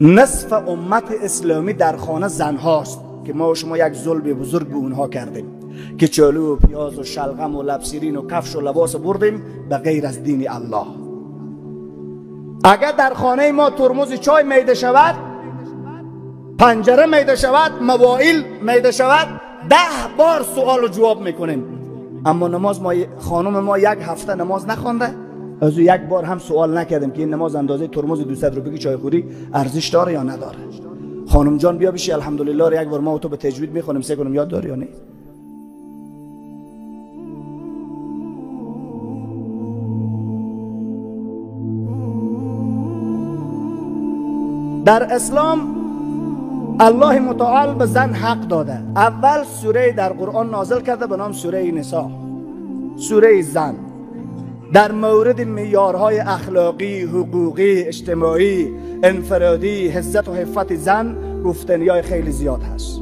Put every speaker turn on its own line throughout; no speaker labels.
نصف امت اسلامی در خانه زن هاست که ما و شما یک ظلم بزرگ به اونها کردیم که چالو و پیاز و شلغم و لبسیرین و کفش و لباس بردیم به غیر از دین الله. اگر در خانه ما ترمز چای میده شود، پنجره میده شود، موبایل میده شود، 10 بار سوال و جواب میکنیم. اما نماز خانم ما 1 هفته نماز نخوانده، از او 1 بار هم سوال نکردیم که این نماز اندازه ترمز 200 روپیه چای خوری ارزش داره یا نداره. خانم جان بیا بشی الحمدلله رو 1 بار ما و تو به تجوید میخونیم، سه کنیم یاد داری یا نه؟ در اسلام الله متعال به زن حق داده. اول سوره در قرآن نازل کرده به نام سوره نساء، سوره زن. در مورد معیارهای اخلاقی، حقوقی، اجتماعی، انفرادی، عزت و عفت زن گفتنیای خیلی زیاد هست.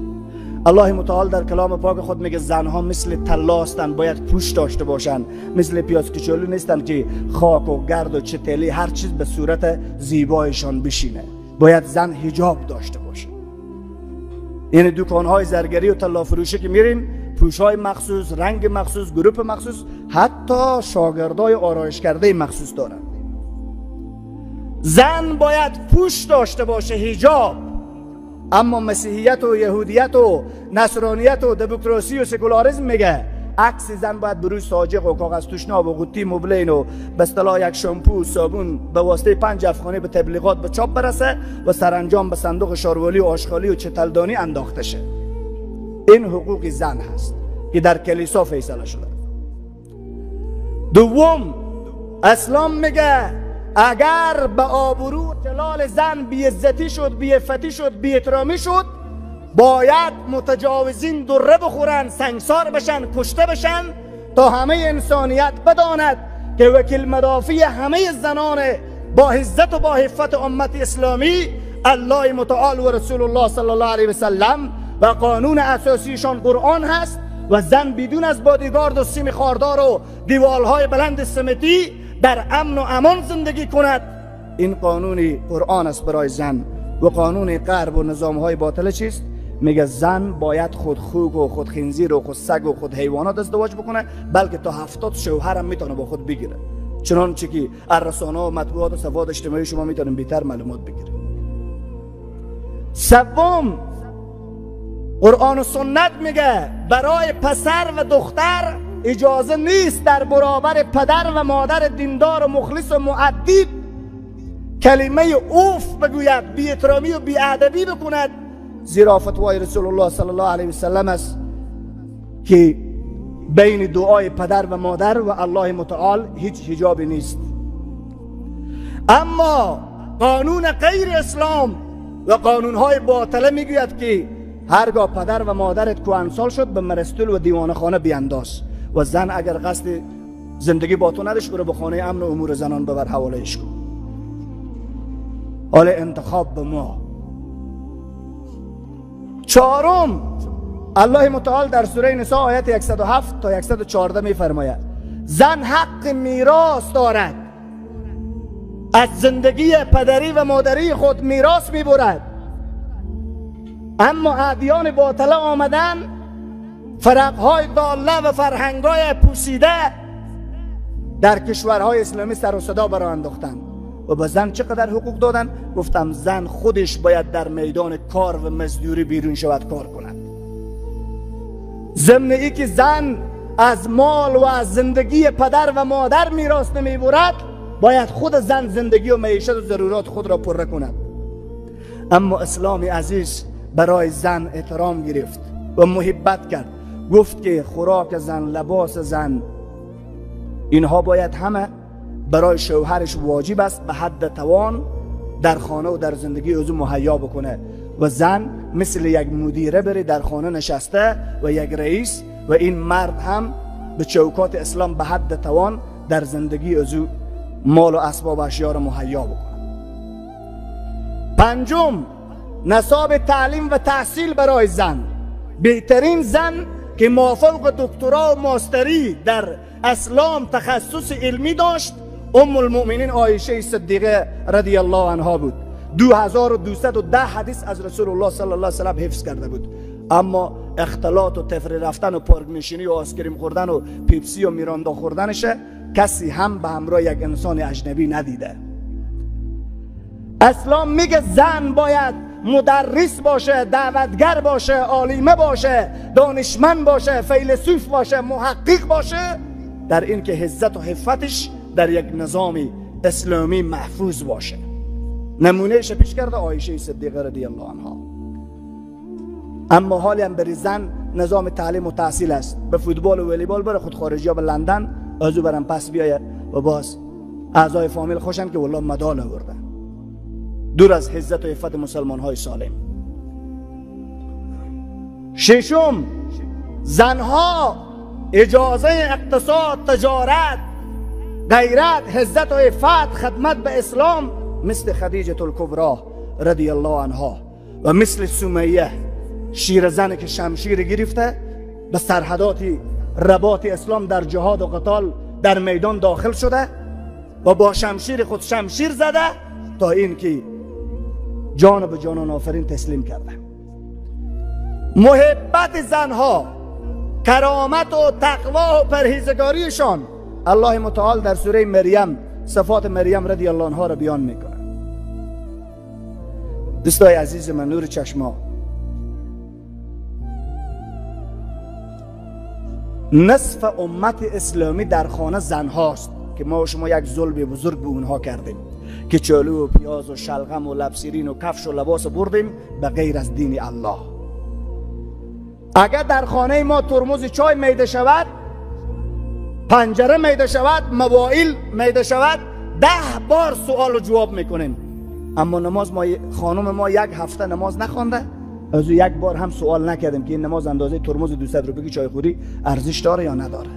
الله متعال در کلام پاک خود میگه زنها مثل طلا هستند، باید پوش داشته باشند، مثل پیاز کچولو نیستند که خاک و گرد و چتلی هر چیز به صورت زیبایشان بشینه. باید زن حجاب داشته باشه. یعنی دکانهای زرگری و طلا فروشی که میریم پوشهای مخصوص، رنگ مخصوص، گروپ مخصوص، حتی شاگردای آرایش کرده مخصوص دارن. زن باید پوش داشته باشه، حجاب. اما مسیحیت و یهودیت و نصرانیت و دموکراسی و سکولاریسم میگه عکس زن باید بروی ساجق و کاغذ توشناب و قوطی مبلین و به اصطلاح یک شامپو و صابون به واسطه 5 افغانی به تبلیغات به چاپ برسه و سرانجام به صندوق شاروالی و آشغالی و چتلدانی انداخته شه. این حقوق زن هست که در کلیسا فیصله شده. دوم، اسلام میگه اگر به آبرو جلال زن بی‌عزتی شد، بی‌عفتی شد، بی‌احترامی شد، باید متجاوزین دره بخورن، سنگسار بشن، کشته بشن تا همه انسانیت بداند که وکیل مدافع همه زنان با عزت و با عفت امت اسلامی الله متعال و رسول الله صلی الله علیه و سلم و قانون اساسیشان قرآن هست و زن بدون از بادیگارد و سیم خاردار و دیوالهای بلند سمتی در امن و امان زندگی کند. این قانون قرآن است برای زن. و قانون غرب و نظامهای باطل چیست؟ میگه زن باید خود خوک و خود خنزیر و خود سگ و خود حیوانات ازدواج بکنه، بلکه تا 70 شوهر هم میتونه با خود بگیره. چنانچه که از رسانه و مطبوعات و صفحات اجتماعی شما میتونین بیشتر معلومات بگیره. سوم، قرآن و سنت میگه برای پسر و دختر اجازه نیست در برابر پدر و مادر دیندار و مخلص و مؤدب کلمه اوف بگوید، بی احترامی و بی ادبی بکند، زیرا فتوای رسول الله صلی الله علیه و سلم است که بین دعای پدر و مادر و الله متعال هیچ حجابی نیست. اما قانون غیر اسلام و قانونهای باطله میگوید که هرگاه پدر و مادرت کهنسال شد به مرستل و دیوان خانه بیانداز و زن اگر قصد زندگی با تو نداشت برو به خانه امن و امور زنان ببر حوالهش کن. حال انتخاب به ما. چهارم، الله متعال در سوره نساء آیت 107 تا 114 میفرماید زن حق میراث دارد، از زندگی پدری و مادری خود میراث میبرد. اما ادیان باطله آمدن فرقهای ضاله و فرهنگهای پوسیده در کشورهای اسلامی سر و صدا برآ انداختند و به زن چقدر حقوق دادن؟ گفتم زن خودش باید در میدان کار و مزدوری بیرون شود کار کند. ضمن ای که زن از مال و از زندگی پدر و مادر میراث نمیبرد، باید خود زن زندگی و معیشت و ضرورات خود را پره کند. اما اسلام عزیز برای زن احترام گرفت و محبت کرد. گفت که خوراک زن، لباس زن، اینها باید همه برای شوهرش واجب است به حد توان در خانه و در زندگی او مهیا بکنه و زن مثل یک مدیره بره در خانه نشسته و یک رئیس و این مرد هم به چوکات اسلام به حد توان در زندگی او مال و اسباب اشیا را مهیا بکنه. پنجم، نصاب تعلیم و تحصیل برای زن. بهترین زن که مافوق دکترا و ماستری در اسلام تخصص علمی داشت ام المؤمنین عایشه صدیقه رضی الله عنها بود 2210 حدیث از رسول الله صلی الله علیه و سلم حفظ کرده بود، اما اختلاط و تفریح رفتن و پارک نشینی و آیسکریم خوردن و پیپسی و میراندا خوردنش کسی هم به همراه یک انسان اجنبی ندیده. اسلام میگه زن باید مدرس باشه، دعوتگر باشه، عالمه باشه، دانشمند باشه، فیلسوف باشه، محقق باشه، در این که عزت و حفتش در یک نظام اسلامی محفوظ باشه. نمونهش پیش کرده عایشه صدیقه رضی الله عنها. اما حالی هم بری زن نظام تعلیم و تحصیل است، به فوتبال و والیبال بره، خود خارجی ها به لندن ازو برن پس بیایه و باز اعضای فامیل خوشن که والله مدال آورده، دور از عزت و عفت مسلمان های سالم. ششم، زنها اجازه اقتصاد، تجارت، غیرت، عزت و عفت، خدمت به اسلام مثل خدیجه الکبری رضی الله عنها و مثل سمیه شیرزن که شمشیر گرفته به سرحدات رباط اسلام در جهاد و قتال در میدان داخل شده و با شمشیر خود شمشیر زده تا این که جان به جانان آفرین تسلیم کرده. محبت زنها، کرامت و تقوا و پرهیزگاریشان، الله متعال در سوره مریم صفات مریم رضی الله عنها را بیان میکنه. دوستای عزیز من، نور چشما، نصف امت اسلامی در خانه زن هاست که ما و شما یک ظلم بزرگ به اونها کردیم که چالو و پیاز و شلغم و لبسیرین و کفش و لباس بردیم به غیر از دین الله. اگر در خانه ما ترمز چای میده شود، پنجره میده شود، موبایل میده شود، 10 بار سوال و جواب میکنیم. اما نماز خانم ما یک هفته نماز نخوانده، از یک بار هم سوال نکردیم که این نماز اندازه ترمز 200 روپیه چای خوری ارزش داره یا نداره.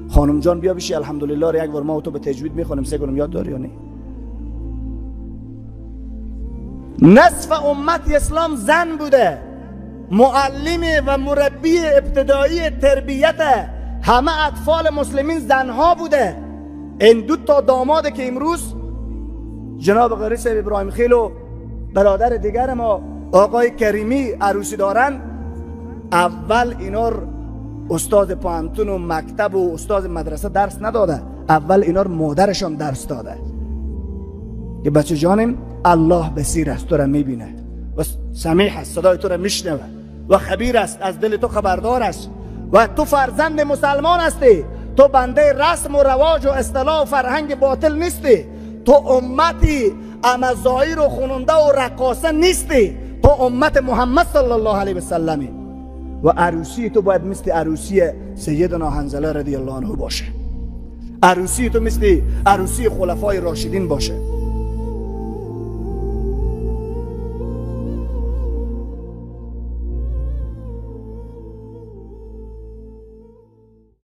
خانم جان بیا بشی الحمدلله رو یک بار ما و تو به تجوید میخونیم، سه گونم یاد داری یا نه؟ نصف امت اسلام زن بوده، معلم و مربی ابتدایی تربیت همه اطفال مسلمین زنها بوده. این 2 تا داماده که امروز جناب قاری صاحب ابراهیم خیل و برادر دیگر ما آقای کریمی عروسی دارن، اول اینا استاد پانتون و مکتب و استاد مدرسه درس نداده، اول اینا مادرشان درس داده که بچه جانم الله بصیر است، تو را میبینه و سمیع است، صدای تو را میشنوه و خبیر است، از دل تو خبردار است و تو فرزند مسلمان هستی، تو بنده رسم و رواج و اصطلاح و فرهنگ باطل نیستی، تو امتی امزایر و خوننده و رقاصه نیستی، تو امت محمد صلی الله علیه و سلمی و عروسی تو باید مثل عروسی سیدنا حنظله رضی الله عنه باشه، عروسی تو مثل عروسی خلفای راشدین باشه.